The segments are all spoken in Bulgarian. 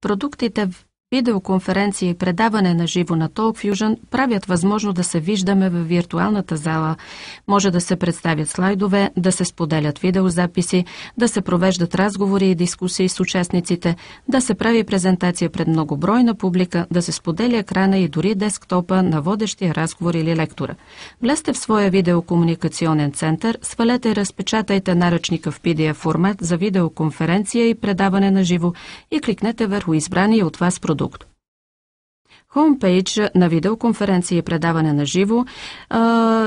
Продуктите в видеоконференция и предаване на живо на TalkFusion правят възможно да се виждаме във виртуалната зала. Може да се представят слайдове, да се споделят видеозаписи, да се провеждат разговори и дискусии с участниците, да се прави презентация пред многобройна публика, да се споделя екрана и дори десктопа на водещия разговор или лектора. Влезте в своя видеокомуникационен център, свалете и разпечатайте наръчника в PDF формат за видеоконференция и предаване на живо и кликнете върху избрания от вас продукт. Хоумпейдж на видеоконференция и предаване на живо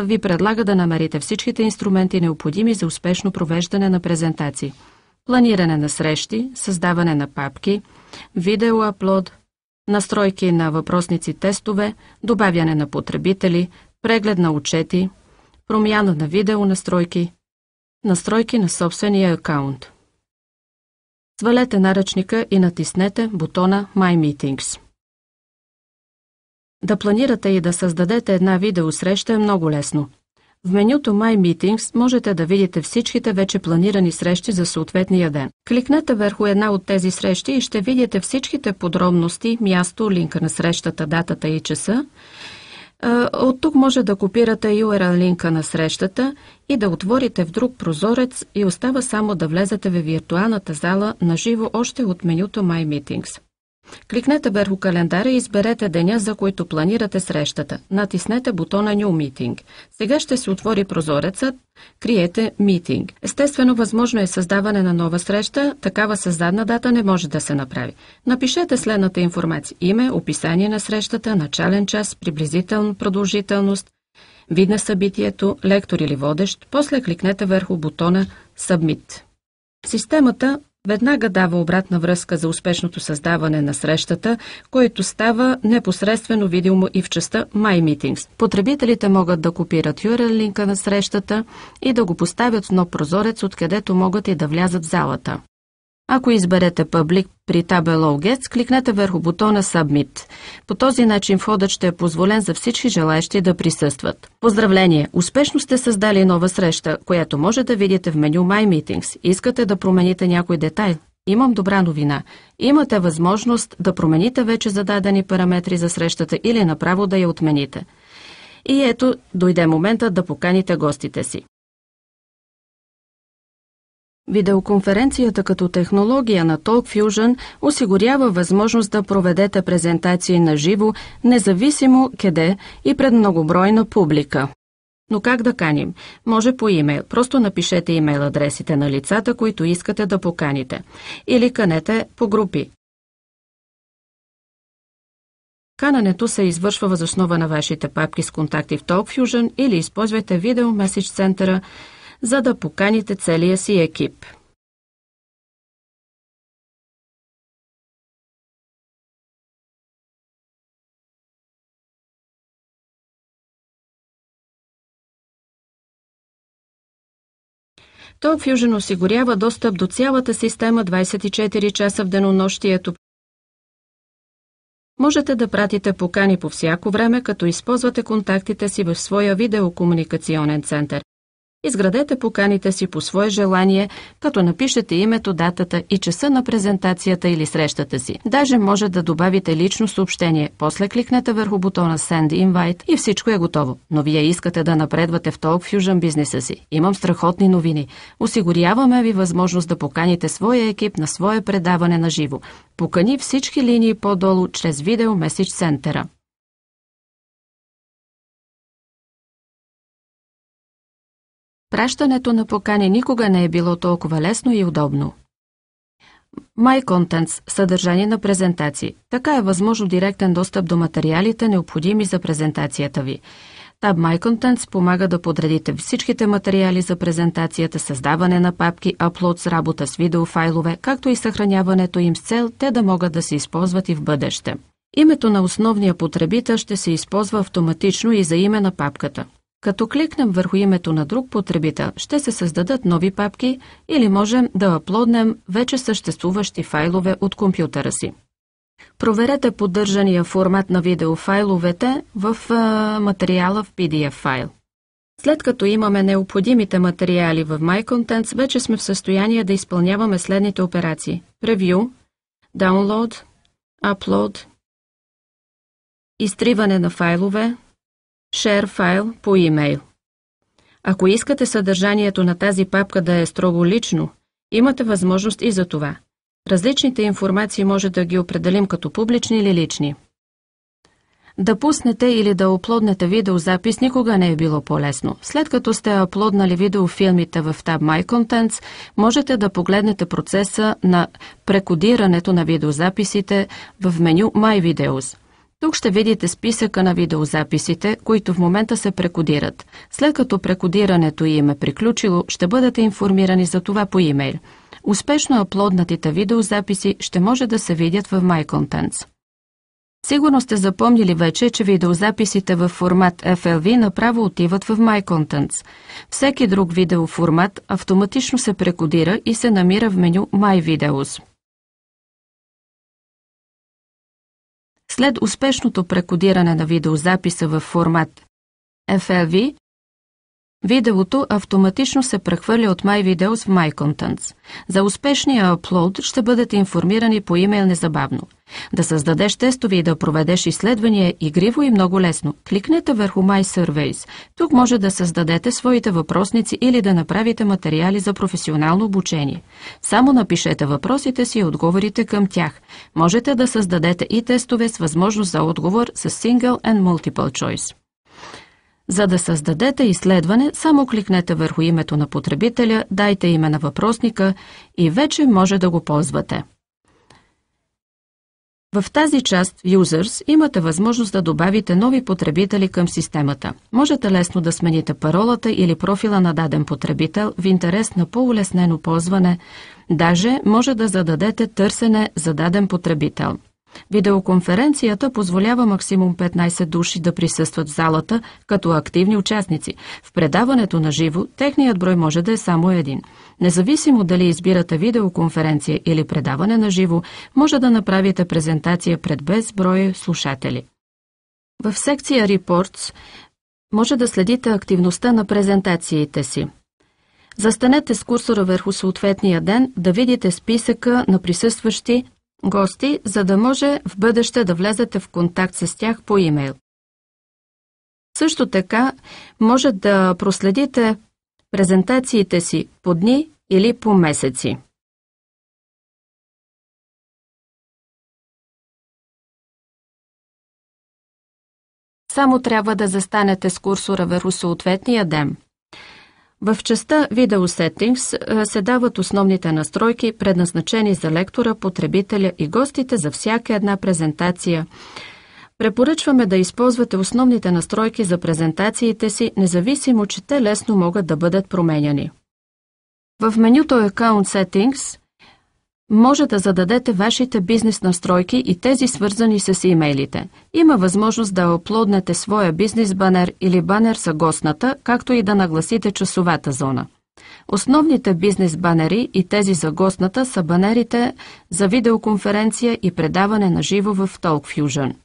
ви предлага да намерите всичките инструменти необходими за успешно провеждане на презентации. Планиране на срещи, създаване на папки, видеоаплод, настройки на въпросници тестове, добавяне на потребители, преглед на отчети, промяна на видеонастройки, настройки на собствения акаунт. Свалете наръчника и натиснете бутона My Meetings. Да планирате и да създадете една видеосреща е много лесно. В менюто My Meetings можете да видите всичките вече планирани срещи за съответния ден. Кликнете върху една от тези срещи и ще видите всичките подробности, място, линка на срещата, датата и часа. От тук може да копирате URL линка на срещата и да отворите в друг прозорец и остава само да влезете в виртуалната зала на живо още от менюто My Meetings. Кликнете върху календара и изберете деня, за който планирате срещата. Натиснете бутона New Meeting. Сега ще се отвори прозорецът Create Meeting. Естествено, възможно е създаване на нова среща, такава със задна дата не може да се направи. Напишете следната информация: име, описание на срещата, начален час, приблизителна продължителност, вид на събитието, лектор или водещ, после кликнете върху бутона Submit. Системата веднага дава обратна връзка за успешното създаване на срещата, който става непосредствено видимо и в частта My Meetings. Потребителите могат да копират URL линка на срещата и да го поставят в нов прозорец, откъдето могат и да влязат в залата. Ако изберете Public при Table All Guests, кликнете върху бутона Submit. По този начин входът ще е позволен за всички желаещи да присъстват. Поздравление! Успешно сте създали нова среща, която може да видите в меню My Meetings. Искате да промените някой детайл? Имам добра новина. Имате възможност да промените вече зададени параметри за срещата или направо да я отмените. И ето, дойде момента да поканите гостите си. Видеоконференцията като технология на TalkFusion осигурява възможност да проведете презентации на живо, независимо къде и пред многобройна публика. Но как да каним? Може по имейл. Просто напишете имейл адресите на лицата, които искате да поканите. Или канете по групи. Канането се извършва въз основа на вашите папки с контакти в TalkFusion или използвайте видео меседж центъра, за да поканите целия си екип. TalkFusion осигурява достъп до цялата система 24 часа в денонощието. Можете да пратите покани по всяко време, като използвате контактите си в своя видеокомуникационен център. Изградете поканите си по свое желание, като напишете името, датата и часа на презентацията или срещата си. Даже може да добавите лично съобщение, после кликнете върху бутона Send Invite и всичко е готово. Но вие искате да напредвате в TalkFusion бизнеса си. Имам страхотни новини. Осигуряваме ви възможност да поканите своя екип на свое предаване на живо. Покани всички линии по-долу чрез видео меседж центъра. Пращането на покани никога не е било толкова лесно и удобно. My Contents – съдържание на презентации. Така е възможно директен достъп до материалите, необходими за презентацията ви. Таб My Contents помага да подредите всичките материали за презентацията, създаване на папки, аплод с работа с видеофайлове, както и съхраняването им с цел те да могат да се използват и в бъдеще. Името на основния потребител ще се използва автоматично и за име на папката. Като кликнем върху името на друг потребител, ще се създадат нови папки или можем да аплоднем вече съществуващи файлове от компютъра си. Проверете поддържания формат на видеофайловете в материала в PDF файл. След като имаме необходимите материали в My Contents, вече сме в състояние да изпълняваме следните операции: Preview, Download, Upload, изтриване на файлове, Share файл по имейл. Ако искате съдържанието на тази папка да е строго лично, имате възможност и за това. Различните информации може да ги определим като публични или лични. Да пуснете или да аплоднете видеозапис никога не е било по-лесно. След като сте аплоднали видеофилмите в таб My Contents, можете да погледнете процеса на прекодирането на видеозаписите в меню My Videos. Тук ще видите списъка на видеозаписите, които в момента се прекодират. След като прекодирането им е приключило, ще бъдете информирани за това по имейл. Успешно аплоднатите видеозаписи ще може да се видят в My Contents. Сигурно сте запомнили вече, че видеозаписите в формат FLV направо отиват в My Contents. Всеки друг видеоформат автоматично се прекодира и се намира в меню My Videos. След успешното прекодиране на видеозаписа в формат FLV, видеото автоматично се прехвърля от My Videos в My Contents. За успешния аплод ще бъдете информирани по имейл незабавно. Да създадеш тестови и да проведеш изследвания е игриво и много лесно. Кликнете върху My Surveys. Тук може да създадете своите въпросници или да направите материали за професионално обучение. Само напишете въпросите си и отговорите към тях. Можете да създадете и тестове с възможност за отговор с Single and Multiple Choice. За да създадете изследване, само кликнете върху името на потребителя, дайте име на въпросника и вече може да го ползвате. В тази част Users имате възможност да добавите нови потребители към системата. Можете лесно да смените паролата или профила на даден потребител в интерес на по-улеснено ползване, даже може да зададете търсене за даден потребител. Видеоконференцията позволява максимум 15 души да присъстват в залата като активни участници. В предаването на живо техният брой може да е само един. Независимо дали избирате видеоконференция или предаване на живо, може да направите презентация пред безброй слушатели. В секция Reports може да следите активността на презентациите си. Застанете с курсора върху съответния ден да видите списъка на присъстващи гости, за да може в бъдеще да влезете в контакт с тях по имейл. Също така може да проследите презентациите си по дни или по месеци. Само трябва да застанете с курсора върху съответния ден. В частта Video Settings се дават основните настройки, предназначени за лектора, потребителя и гостите за всяка една презентация. Препоръчваме да използвате основните настройки за презентациите си, независимо, че те лесно могат да бъдат променяни. В менюто Account Settings може да зададете вашите бизнес настройки и тези свързани с имейлите. Има възможност да аплоднете своя бизнес банер или банер за гостната, както и да нагласите часовата зона. Основните бизнес банери и тези за гостната са банерите за видеоконференция и предаване на живо в TalkFusion.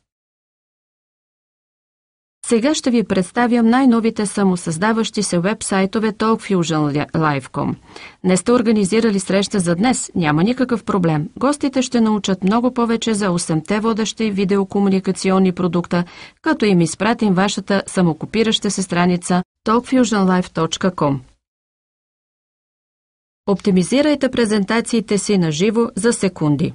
Сега ще ви представям най-новите самосъздаващи се веб-сайтове TalkFusion Live.com. Не сте организирали среща за днес, няма никакъв проблем. Гостите ще научат много повече за 8-те водещи видеокомуникационни продукта, като им изпратим вашата самокопираща се страница talkfusionlive.com. Оптимизирайте презентациите си на живо за секунди.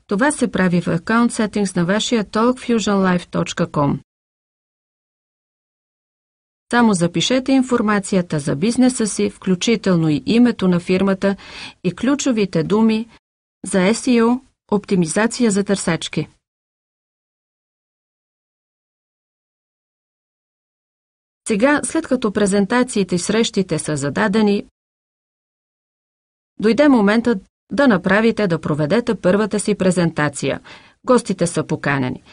Това се прави в Account Settings на вашия talkfusionlive.com. Само запишете информацията за бизнеса си, включително и името на фирмата и ключовите думи за SEO, оптимизация за търсачки. Сега, след като презентациите и срещите са зададени, дойде моментът да проведете първата си презентация. Гостите са поканени.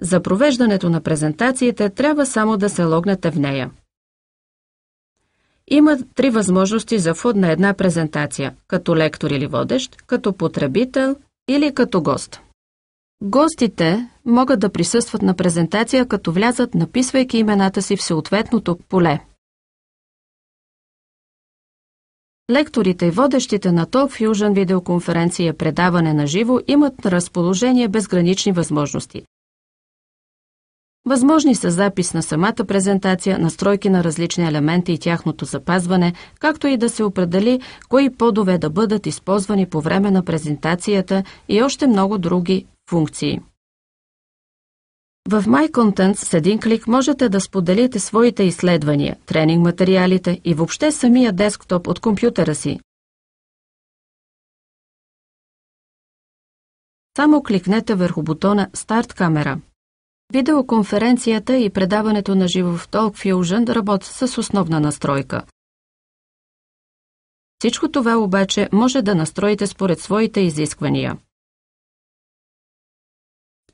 За провеждането на презентациите трябва само да се логнете в нея. Има 3 възможности за вход на една презентация – като лектор или водещ, като потребител или като гост. Гостите могат да присъстват на презентация, като влязат, написвайки имената си в съответното поле. Лекторите и водещите на TalkFusion видеоконференция и предаване на живо имат на разположение безгранични възможности. Възможни са запис на самата презентация, настройки на различни елементи и тяхното запазване, както и да се определи кои подове да бъдат използвани по време на презентацията и още много други функции. В My Contents с един клик можете да споделите своите изследвания, тренинг материалите и въобще самия десктоп от компютъра си. Само кликнете върху бутона Старт камера. Видеоконференцията и предаването на живо в TalkFusion работят с основна настройка. Всичко това обаче може да настроите според своите изисквания.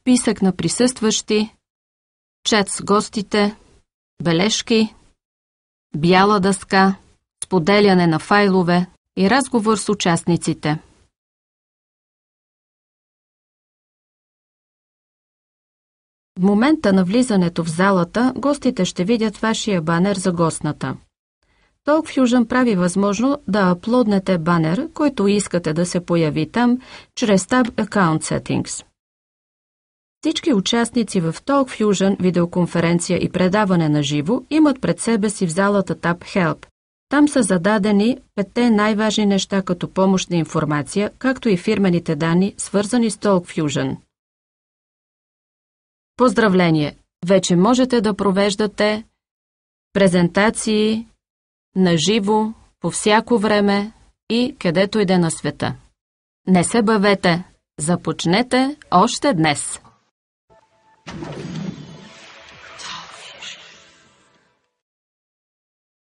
Списък на присъстващи, чат с гостите, бележки, бяла дъска, споделяне на файлове и разговор с участниците. В момента на влизането в залата, гостите ще видят вашия банер за гостната. TalkFusion прави възможно да аплоднете банер, който искате да се появи там, чрез таб Account Settings. Всички участници в TalkFusion видеоконференция и предаване на живо имат пред себе си в залата таб Help. Там са зададени 5 най-важни неща като помощна информация, както и фирмените данни, свързани с TalkFusion. Поздравление! Вече можете да провеждате презентации на живо по всяко време и където иде на света. Не се бавете! Започнете още днес!